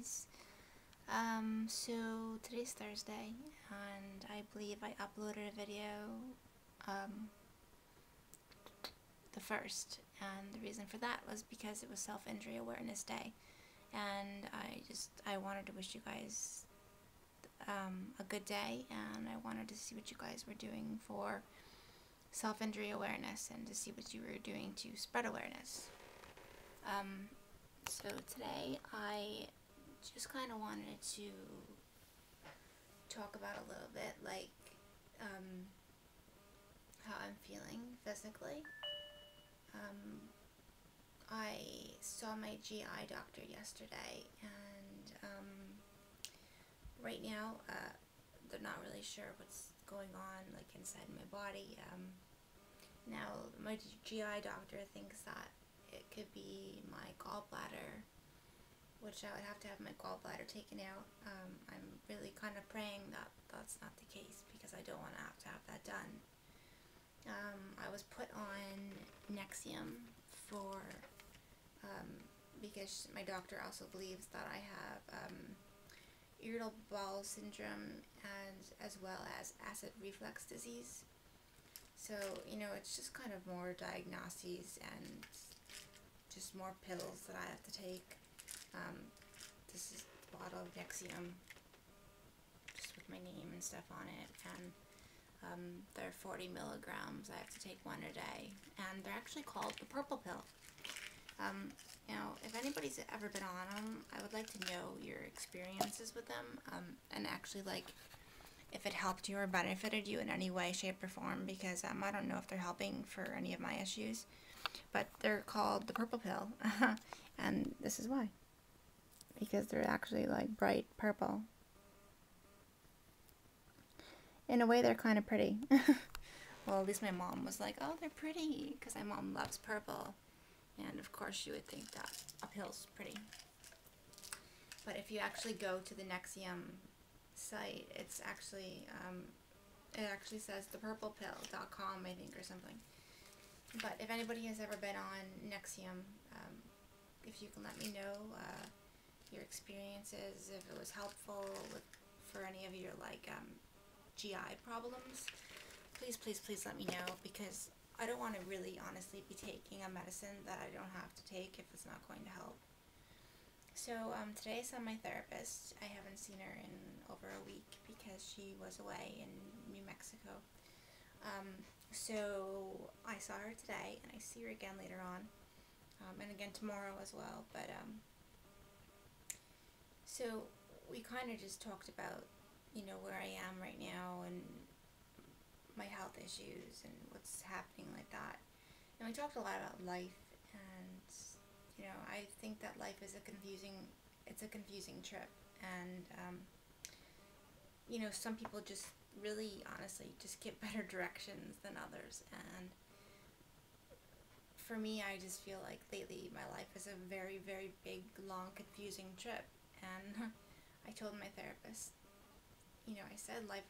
guys. So today's Thursday, and I believe I uploaded a video, the first, and the reason for that was because it was Self-Injury Awareness Day, and I wanted to wish you guys a good day, and I wanted to see what you guys were doing for self-injury awareness and to see what you were doing to spread awareness. So today I just kind of wanted to talk about a little bit like how I'm feeling physically. I saw my GI doctor yesterday, and right now they're not really sure what's going on like inside my body. Now my GI doctor thinks that it could be my gallbladder, which I would have to have my gallbladder taken out. I'm really kind of praying that that's not the case, because I don't want to have that done. I was put on Nexium for because my doctor also believes that I have irritable bowel syndrome as well as Acid-Reflux-Disease. So, you know, it's just kind of more diagnoses and just more pills that I have to take. This is a bottle of Nexium, just with my name and stuff on it, and they're 40 milligrams. I have to take one a day, and they're actually called the purple pill. Now, if anybody's ever been on them, I would like to know your experiences with them, and actually, like, if it helped you or benefited you in any way, shape, or form, because I don't know if they're helping for any of my issues, but they're called the purple pill, and this is why, because they're actually, like, bright purple. In a way, they're kind of pretty. Well, at least my mom was like, oh, they're pretty, because my mom loves purple. And of course you would think that a pill's pretty. But if you actually go to the Nexium site, it's actually, it actually says thepurplepill.com, I think, or something. But if anybody has ever been on Nexium, if you can let me know your experiences, if it was helpful for any of your, like, GI problems, please, please, please let me know, because I don't want to really honestly be taking a medicine that I don't have to take if it's not going to help. So today I saw my therapist. I haven't seen her in over a week because she was away in New Mexico. So I saw her today, and I see her again later on, and again tomorrow as well. But so we kind of just talked about, you know, where I am right now and my health issues and what's happening like that. And we talked a lot about life, and, you know, I think that life is a confusing trip, and, you know, some people just really, honestly, just get better directions than others, and for me, I just feel like lately my life is a very, very big, long, confusing trip, and I told my therapist, you know, I said my life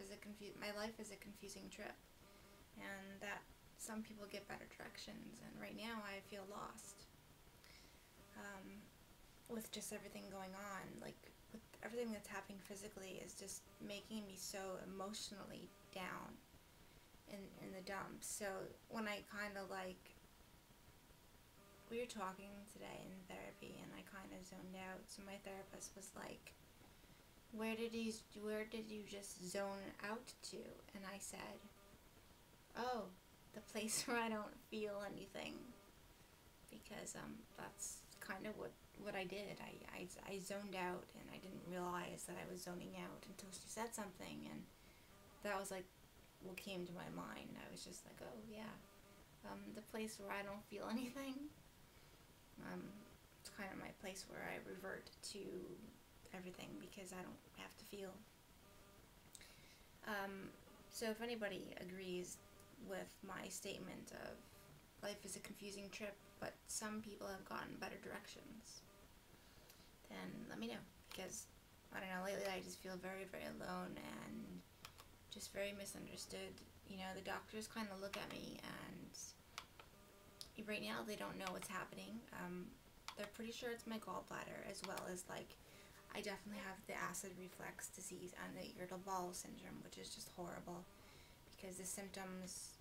is a confusing trip, and that some people get better directions, and right now I feel lost, with just everything going on, like, with everything that's happening physically is just making me so emotionally down in the dumps. So when I kind of, like, we were talking today in therapy, and I kind of zoned out, so my therapist was like, where did you just zone out to? And I said, oh, the place where I don't feel anything, because that's kind of what I did. I zoned out, and I didn't realize that I was zoning out until she said something, and that was like what came to my mind. I was just like, oh yeah, the place where I don't feel anything, it's kind of my place where I revert to everything, because I don't have to feel. So if anybody agrees with my statement of life is a confusing trip, but some people have gotten better directions, then let me know, because I don't know, lately I just feel very, very alone and just very misunderstood. You know, the doctors kind of look at me, and right now they don't know what's happening. They're pretty sure it's my gallbladder, as well as, like, I definitely have the acid-reflux-disease and the irritable bowel syndrome, which is just horrible because the symptoms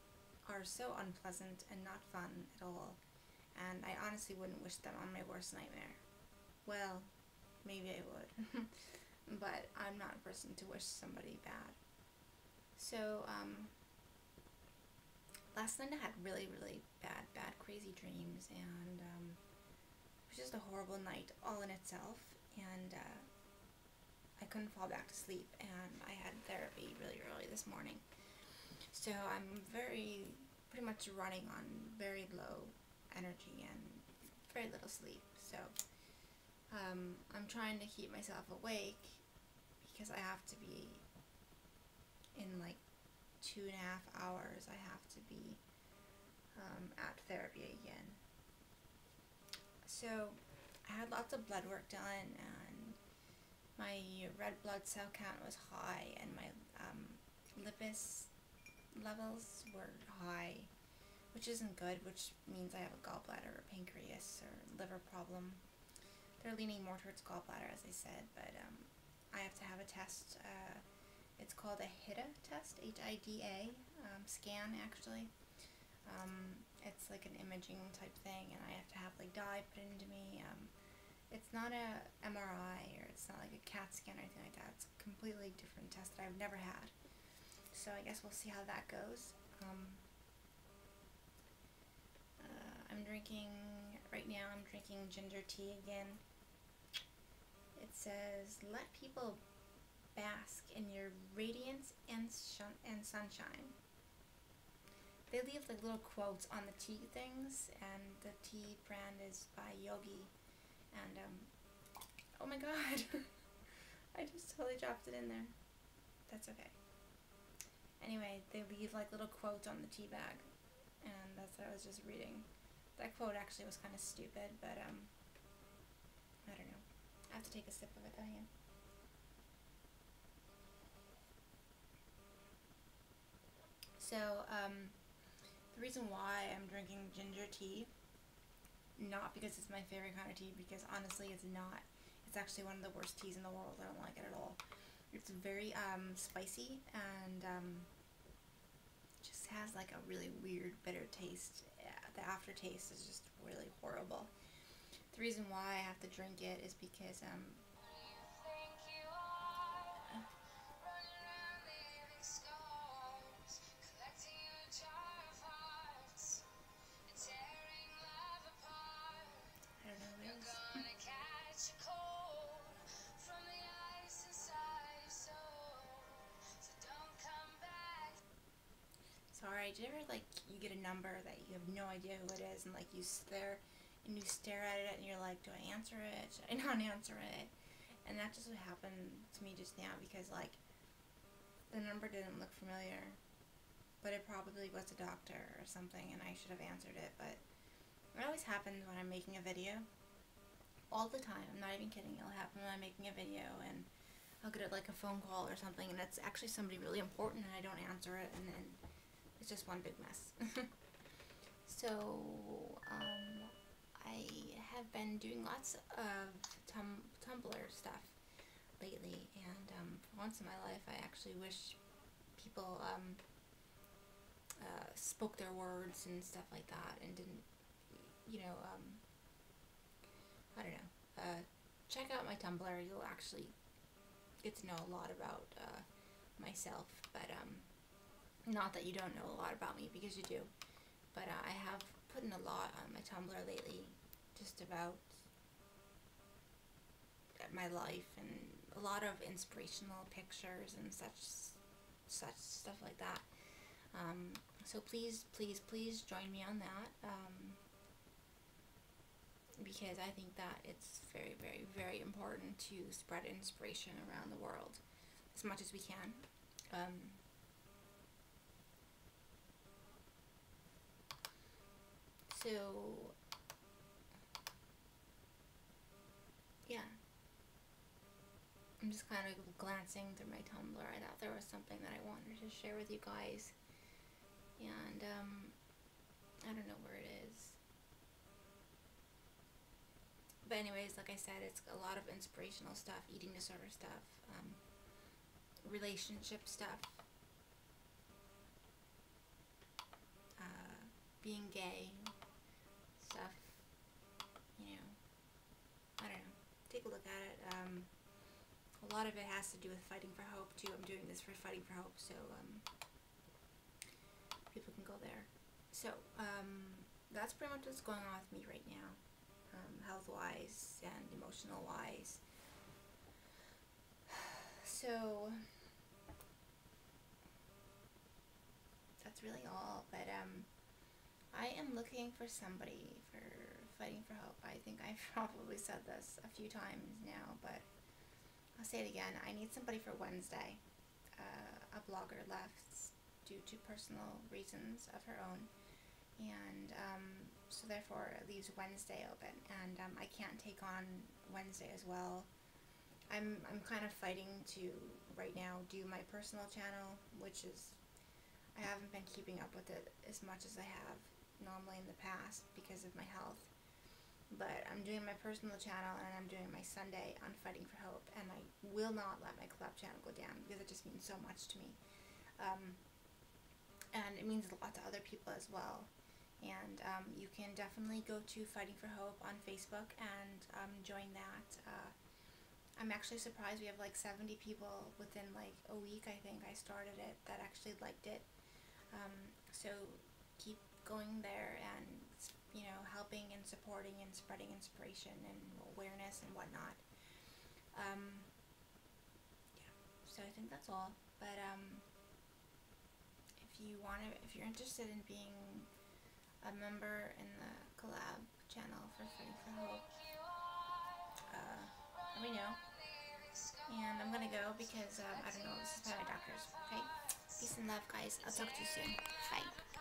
are so unpleasant and not fun at all, and I honestly wouldn't wish them on my worst nightmare. Well, maybe I would, but I'm not a person to wish somebody bad. So, last night I had really, really bad, crazy dreams, and it was just a horrible night all in itself, and I couldn't fall back to sleep, and I had therapy really early this morning. So I'm pretty much running on very low energy and very little sleep. So I'm trying to keep myself awake because I have to be in like 2.5 hours. I have to be at therapy again. So I had lots of blood work done, and my red blood cell count was high, and my lipase levels were high, which isn't good, which means I have a gallbladder or pancreas or liver problem. They're leaning more towards gallbladder, as I said, but I have to have a test. It's called a HIDA test, HIDA scan, actually. It's like an imaging type thing, and I have to have like dye put into me. It's not a MRI, or it's not like a CAT scan or anything like that. It's a completely different test that I've never had. So I guess we'll see how that goes. Right now I'm drinking ginger tea again. It says, let people bask in your radiance and sunshine. They leave like little quotes on the tea things, and the tea brand is by Yogi. And oh my god, I just totally dropped it in there. That's okay. Anyway, they leave like little quotes on the tea bag, and that's what I was just reading. That quote actually was kind of stupid, but I don't know. I have to take a sip of it, don't you? So, the reason why I'm drinking ginger tea, not because it's my favorite kind of tea, because honestly it's not. It's actually one of the worst teas in the world. I don't like it at all. It's very spicy, and just has like a really weird bitter taste. The aftertaste is just really horrible. The reason why I have to drink it is because I don't know what it is. Sorry, did you ever like you get a number that you have no idea who it is, and like you sit there and you stare at it and you're like, do I answer it? Should I not answer it? And that just what happened to me just now, because like the number didn't look familiar, but it probably was a doctor or something, and I should have answered it. But it always happens when I'm making a video. All the time. I'm not even kidding. It'll happen when I'm making a video, and I'll get like a phone call or something, and it's actually somebody really important, and I don't answer it, and then it's just one big mess. So, I have been doing lots of Tumblr stuff lately, and for once in my life, I actually wish people spoke their words and stuff like that, and didn't, you know, I don't know. Check out my Tumblr. You'll actually get to know a lot about myself, but not that you don't know a lot about me, because you do. But I have put in a lot on my Tumblr lately, just about my life, and a lot of inspirational pictures and such stuff like that. So please join me on that, because I think that it's very, very, very important to spread inspiration around the world as much as we can. So, yeah. I'm just kind of glancing through my Tumblr. I thought there was something that I wanted to share with you guys. And, I don't know where it is. But anyways, like I said, it's a lot of inspirational stuff, eating disorder stuff, relationship stuff, being gay stuff, you know, I don't know, take a look at it. A lot of it has to do with Fighting for Hope too. I'm doing this for Fighting for Hope, so people can go there. So that's pretty much what's going on with me right now, health-wise and emotional-wise. So that's really all. But I am looking for somebody for Fighting for Hope. I think I've probably said this a few times now, but I'll say it again. I need somebody for Wednesday. A blogger left due to personal reasons of her own, and so therefore it leaves Wednesday open, and I can't take on Wednesday as well. I'm kind of fighting to right now do my personal channel, which is, I haven't been keeping up with it as much as I have normally in the past because of my health. But I'm doing my personal channel and I'm doing my Sunday on Fighting for Hope, and I will not let my collab channel go down because it just means so much to me. And it means a lot to other people as well. And you can definitely go to Fighting for Hope on Facebook and join that. I'm actually surprised we have like 70 people within like a week, I think I started it, that actually liked it. So keep going there and, you know, helping and supporting and spreading inspiration and awareness and whatnot. Yeah, so I think that's all. But if you're interested in being a member in the collab channel for Fighting for Hope, let me know. And I'm gonna go because I don't know, this is by my doctor's. Okay, peace and love, guys. I'll talk to you soon. Bye.